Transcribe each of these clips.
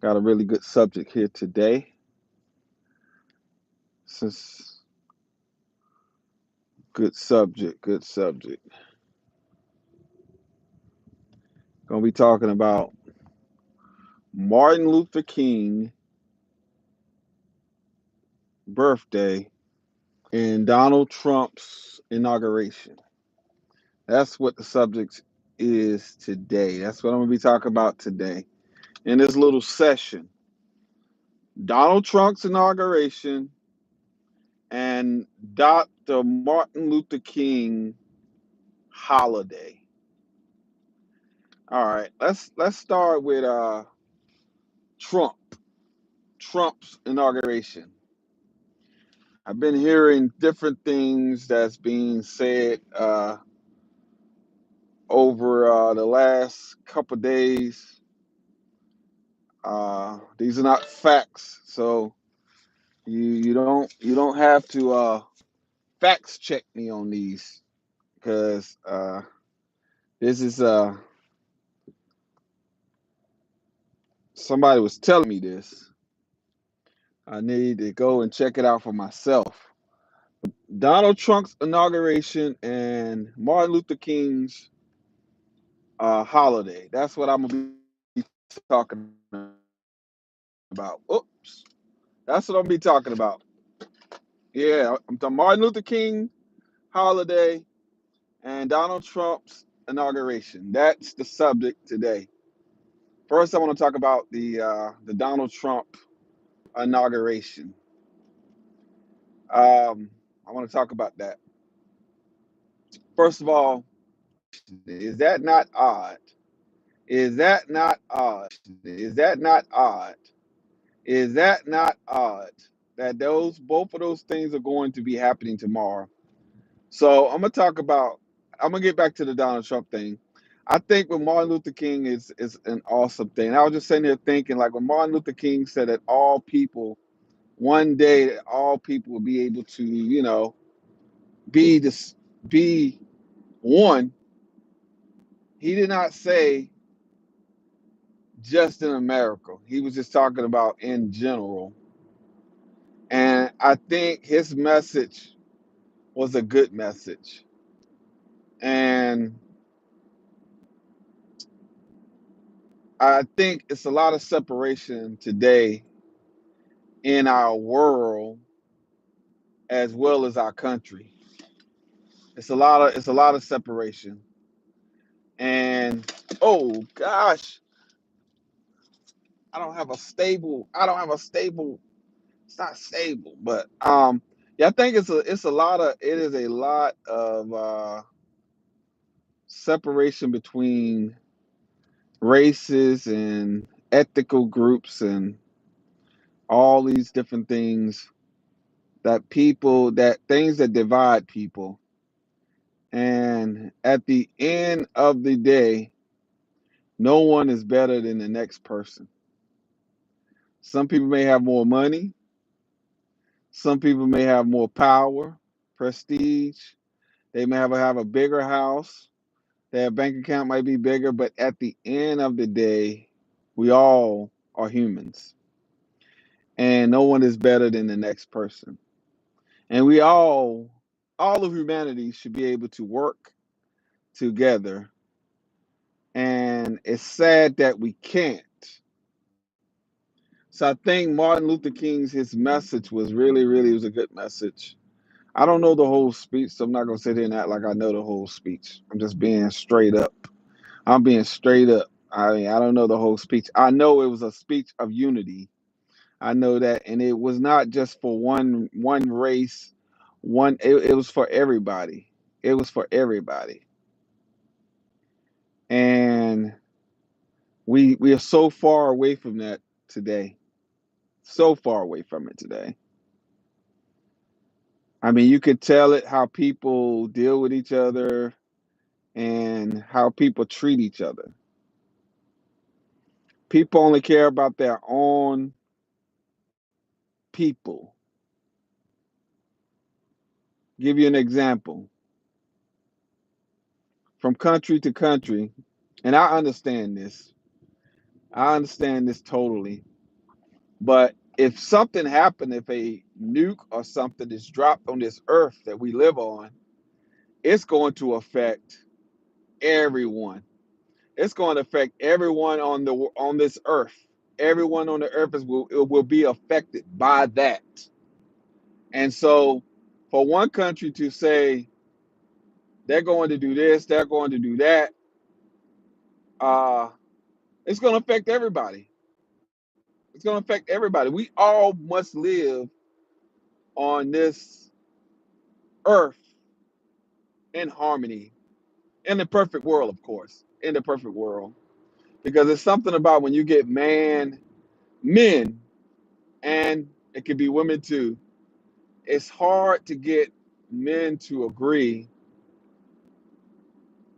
Got a really good subject here today. Since good subject, good subject. Gonna be talking about Martin Luther King birthday and Donald Trump's inauguration. That's what the subject is today. That's what I'm gonna be talking about today in this little session. Donald Trump's inauguration and Dr. Martin Luther King holiday. All right, let's start with Trump. Trump's inauguration. I've been hearing different things that's being said over the last couple of days. These are not facts, so you don't have to facts check me on these because this is somebody was telling me this. I need to go and check it out for myself. Donald Trump's inauguration and Martin Luther King's holiday. That's what I'm gonna be talking about. Oops, that's what I'm gonna be talking about. Yeah, I'm talking Martin Luther King holiday and Donald Trump's inauguration. That's the subject today. First, I want to talk about the Donald Trump inauguration. I want to talk about that. First of all, is that not odd? Is that not odd? Is that not odd? Is that not odd that those both of those things are going to be happening tomorrow? So I'm gonna get back to the Donald Trump thing. I think with Martin Luther King is an awesome thing. I was just sitting here thinking like when Martin Luther King said that all people one day that all people will be able to, be this be one, he did not say just in America. He was just talking about in general. And I think his message was a good message. And I think it's a lot of separation today in our world as well as our country. It's a lot of separation. And oh gosh, I don't have a stable, it's not stable, but yeah, I think it is a lot of separation between races and ethical groups and all these different things that things that divide people. And at the end of the day, no one is better than the next person. Some people may have more money, some people may have more power, prestige, they may have a bigger house, their bank account might be bigger, but at the end of the day, we all are humans. And no one is better than the next person. And all of humanity should be able to work together. And it's sad that we can't. So I think Martin Luther King's his message was really was a good message. I don't know the whole speech, so I'm not gonna sit here and act like I know the whole speech. I'm just being straight up. I'm being straight up. I mean, I don't know the whole speech. I know it was a speech of unity. I know that, and it was not just for one race. It was for everybody. It was for everybody, and we are so far away from that today. So far away from it today. I mean, you could tell it how people deal with each other and how people treat each other. People only care about their own people. Give you an example from country to country, and I understand this. I understand this totally. But if something happened, if a nuke or something is dropped on this earth that we live on, it's going to affect everyone. It's going to affect everyone on this earth. Everyone on the earth will be affected by that. And so, for one country to say they're going to do this, they're going to do that, uh, it's going to affect everybody. It's going to affect everybody. We all must live on this earth in harmony, in the perfect world, of course, in the perfect world, because it's something about when you get men, and it could be women too. It's hard to get men to agree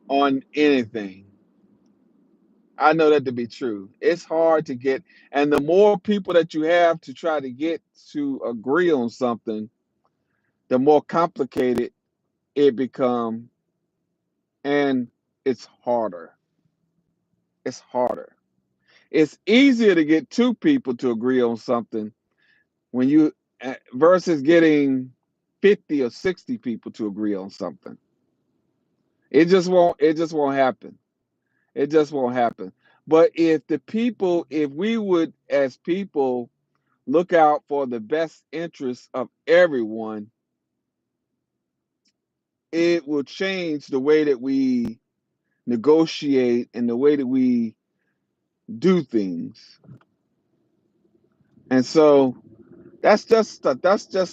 on anything. I know that to be true. It's hard to get, and the more people that you have to try to get to agree on something, the more complicated it becomes, and it's harder. It's harder. It's easier to get two people to agree on something when you versus getting 50 or 60 people to agree on something. It just won't happen. It just won't happen. But if we would as people look out for the best interests of everyone, it will change the way that we negotiate and the way that we do things. And so that's just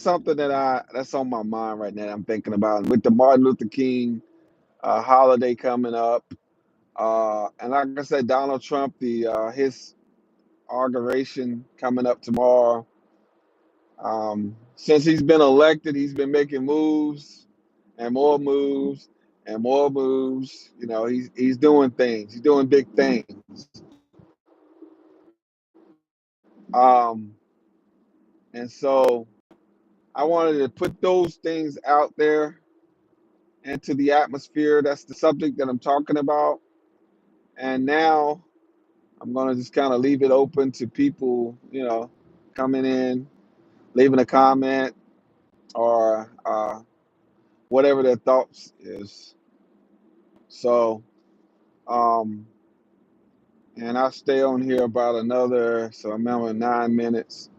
something that's on my mind right now. I'm thinking about with the Martin Luther King holiday coming up, and like I said, Donald Trump, the his inauguration coming up tomorrow. Since he's been elected, he's been making moves and more moves and more moves. You know, he's doing things. He's doing big things. Um, and so I wanted to put those things out there into the atmosphere. That's the subject that I'm talking about. And now I'm going to just kind of leave it open to people, coming in, leaving a comment or whatever their thoughts is. So, um, and I'll stay on here about another, so I'm at 9 minutes.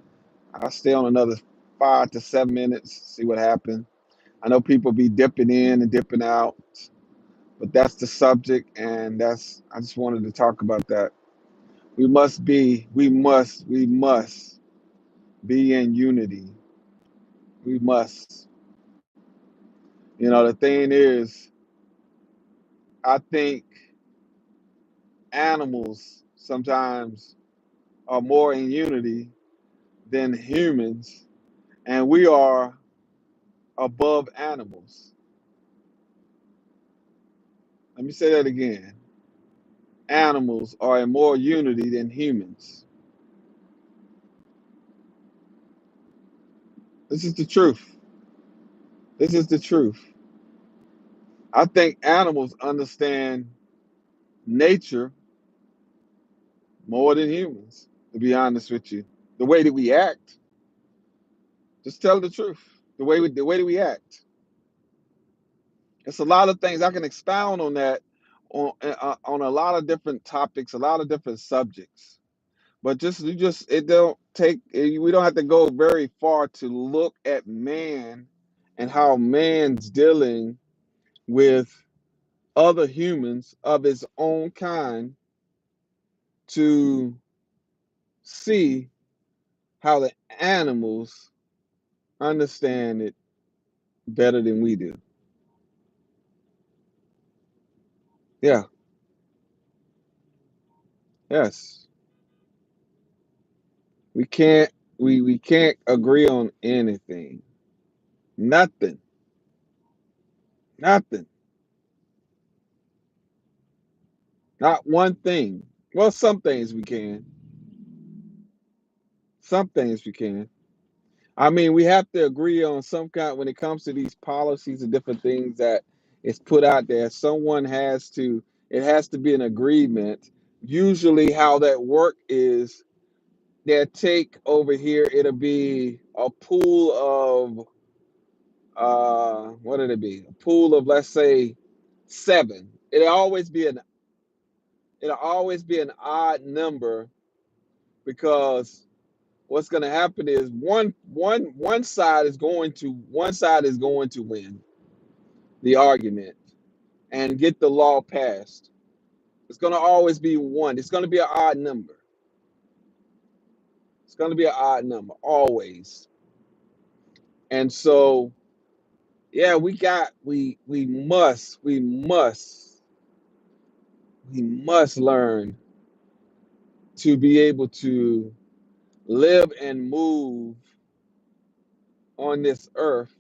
I'll stay on another 5 to 7 minutes, see what happens. I know people be dipping in and dipping out, but that's the subject, and I just wanted to talk about that. We must be in unity. We must. The thing is, I think animals sometimes are more in unity than humans, and we are above animals. Let me say that again. Animals are in more unity than humans. This is the truth. This is the truth. I think animals understand nature more than humans, to be honest with you. The way that we act, just tell the truth. The way that we act. It's a lot of things I can expound on that on a lot of different topics, a lot of different subjects. But it don't take we don't have to go very far to look at man and how man's dealing with other humans of his own kind to see how the animals understand it better than we do. Yeah, yes. We can't we can't agree on anything. Nothing. Nothing. Not one thing. Well, some things we can. Some things we can. I mean, we have to agree on some kind when it comes to these policies and different things that is put out there. It has to be an agreement. Usually, how that work is their take over here, it'll be a pool of what did it be? A pool of, let's say, seven. It'll always be an odd number, because what's going to happen is one side is going to win the argument and get the law passed. It's going to always be one. It's going to be an odd number. It's going to be an odd number always. And so, yeah, we must learn to be able to live and move on this earth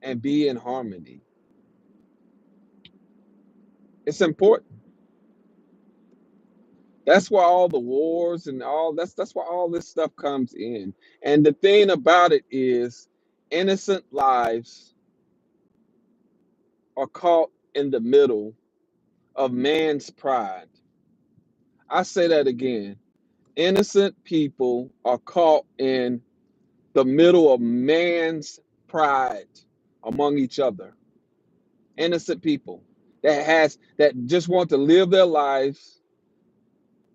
and be in harmony. It's important. That's why all the wars and that's why all this stuff comes in. And the thing about it is, innocent lives are caught in the middle of man's pride. I say that again. Innocent people are caught in the middle of man's pride among each other. Innocent people that just want to live their lives,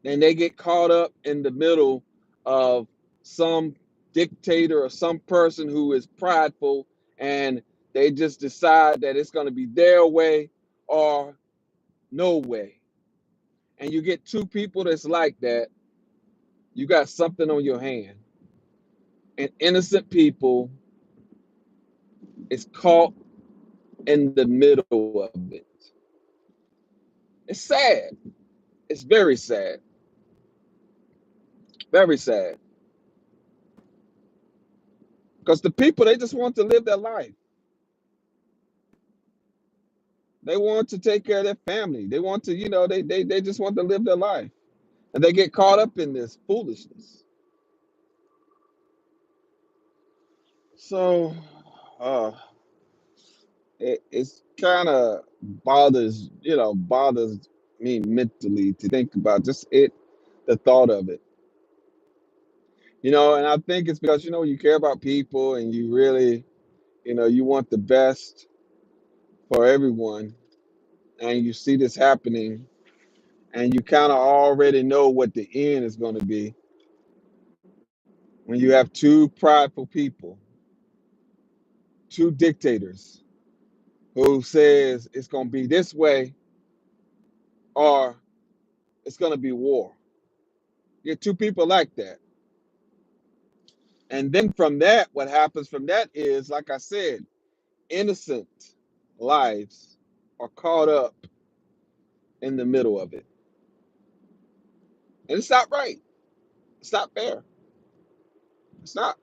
and they get caught up in the middle of some dictator or some person who is prideful, and they just decide that it's going to be their way or no way. And you get two people that's like that, you got something on your hand. And innocent people is caught in the middle of it. It's sad. It's very sad. Very sad. Because the people, they just want to live their life. They want to take care of their family. They want to, they just want to live their life. And they get caught up in this foolishness. So uh it's kind of bothers me mentally to think about just the thought of it. And I think it's because, you care about people, and you really, you want the best for everyone, and you see this happening, and you kind of already know what the end is going to be when you have two prideful people, two dictators who says it's going to be this way or it's going to be war. You get two people like that. And then from that, what happens from that is, like I said, innocent lives are caught up in the middle of it. And it's not right. It's not fair. It's not.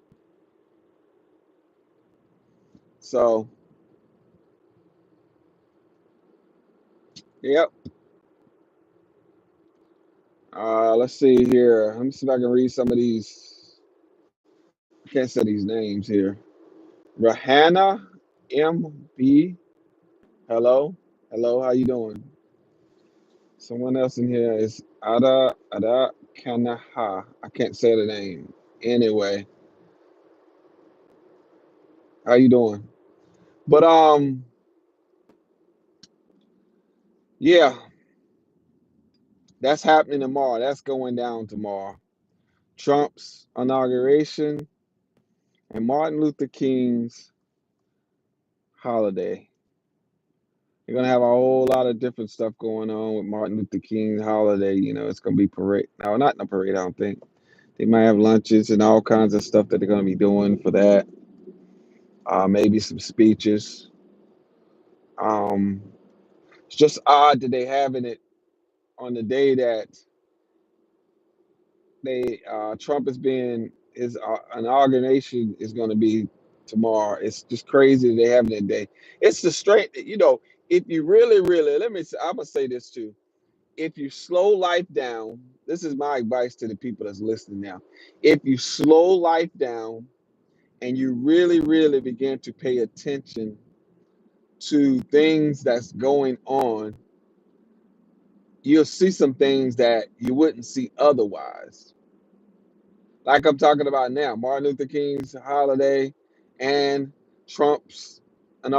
So, yep. Let's see here. Let me see if I can read some of these. I can't say these names here. Rahana MB. Hello. Hello. How you doing? Someone else in here is Ada Kanaha. I can't say the name. Anyway, how you doing? But yeah, that's happening tomorrow. That's going down tomorrow. Trump's inauguration and Martin Luther King's holiday. You're gonna have a whole lot of different stuff going on with Martin Luther King holiday. It's gonna be parade. No, not a parade. I don't think they might have lunches and all kinds of stuff that they're gonna be doing for that. Maybe some speeches. Um, it's just odd that they having it on the day that Trump is being his inauguration is going to be tomorrow. It's just crazy that they having that day. It's the straight. If you really, really, I'm gonna say this too. If you slow life down, this is my advice to the people that's listening now. If you slow life down and you really, really begin to pay attention to things that's going on, you'll see some things that you wouldn't see otherwise. like I'm talking about now, Martin Luther King's holiday and Trump's I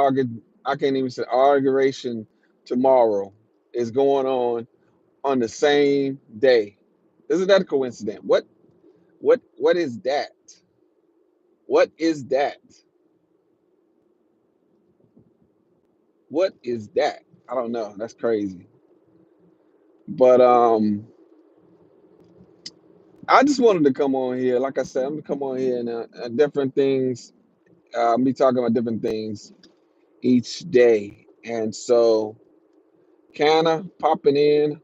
can't even say inauguration tomorrow is going on the same day. Isn't that a coincidence? What is that? What is that? What is that? I don't know. That's crazy. But I just wanted to come on here. Like I said, I'm gonna come on here and different things. Me talking about different things each day, and so Canna popping in.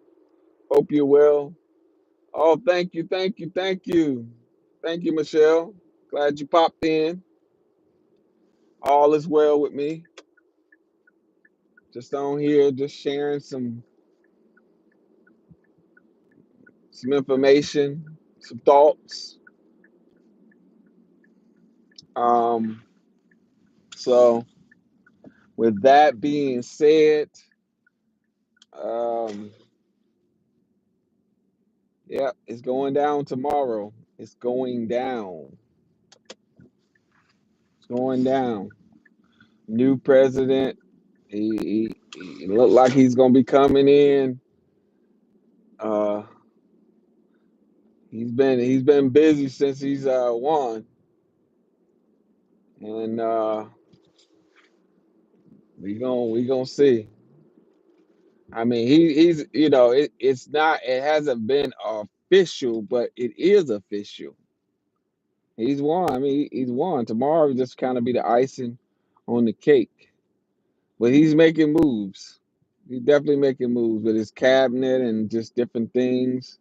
Hope you're well. Oh, thank you, thank you, thank you, thank you, Michelle. Glad you popped in. All is well with me. Just on here, just sharing some information, some thoughts. Um, so with that being said, um, yeah, it's going down tomorrow. It's going down. It's going down. New president. He looked like he's gonna be coming in. Uh, he's been busy since he's won, and we gonna see. I mean, he's it's not it hasn't been official, but it is official. He's won. I mean, he's won. Tomorrow will just kind of be the icing on the cake, but he's making moves. He's definitely making moves with his cabinet and just different things.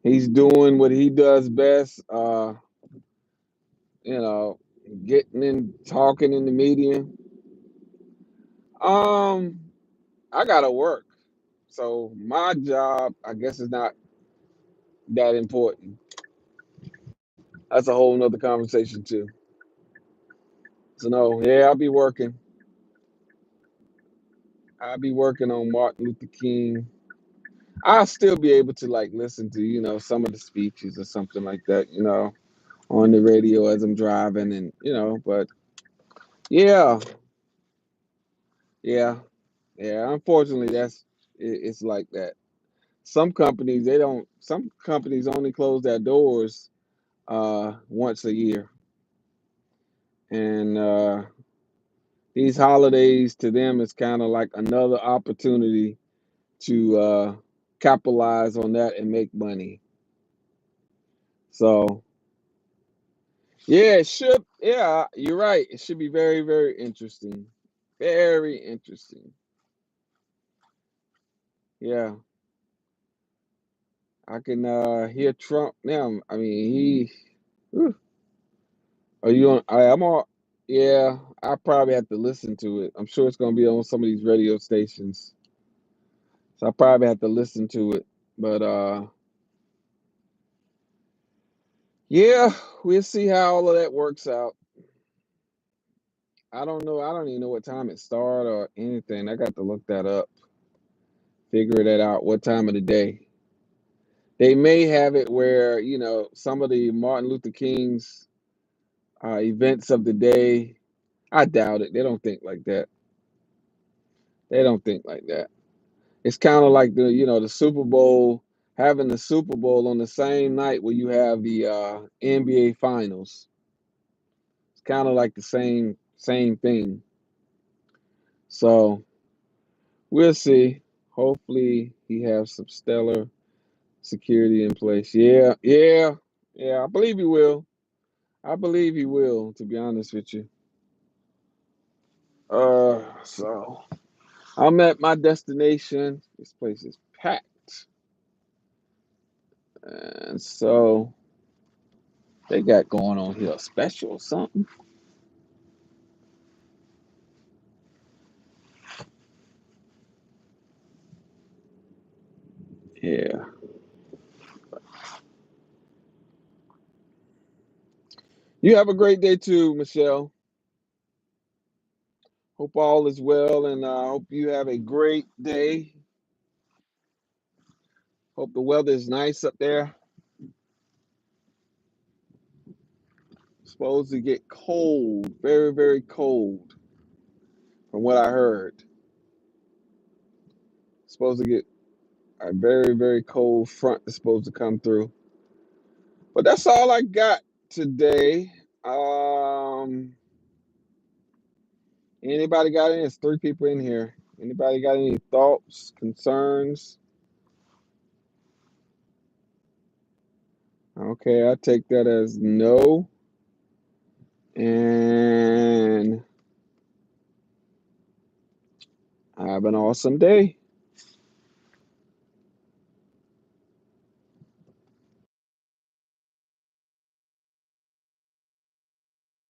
He's doing what he does best. You know, getting in, talking in the media. Um, I gotta work, so my job, I guess, is not that important. That's a whole nother conversation too. So no, yeah, I'll be working. I'll be working on Martin Luther King. I'll still be able to like listen to some of the speeches or something like that, on the radio as I'm driving, and but yeah, yeah, yeah. Unfortunately, it's like that. Some companies only close their doors once a year, and these holidays to them is kind of like another opportunity to capitalize on that and make money. So yeah, it should. Yeah, you're right. It should be very, very interesting. Very interesting. Yeah, I can hear Trump now. I mean, whew. Are you on? I'm on. Yeah, I probably have to listen to it. I'm sure it's gonna be on some of these radio stations, so I probably have to listen to it. But yeah, we'll see how all of that works out. I don't know. I don't even know what time it started or anything. I got to look that up, figure that out. What time of the day? They may have it where some of the Martin Luther King's events of the day. I doubt it. They don't think like that. They don't think like that. It's kind of like the Super Bowl, having the Super Bowl on the same night where you have the NBA Finals. It's kind of like the same thing. So we'll see. Hopefully he has some stellar security in place. Yeah, yeah, yeah. I believe he will. I believe he will. To be honest with you. So I'm at my destination. This place is packed, and so they got going on here a special or something. Yeah. You have a great day too, Michelle. Hope all is well, and hope you have a great day. Hope the weather is nice up there. Supposed to get cold, very, very cold, from what I heard. Supposed to get a very, very cold front that's supposed to come through. But that's all I got today. Anybody got any? There's three people in here. Anybody got any thoughts, concerns? Okay, I take that as no. And have an awesome day.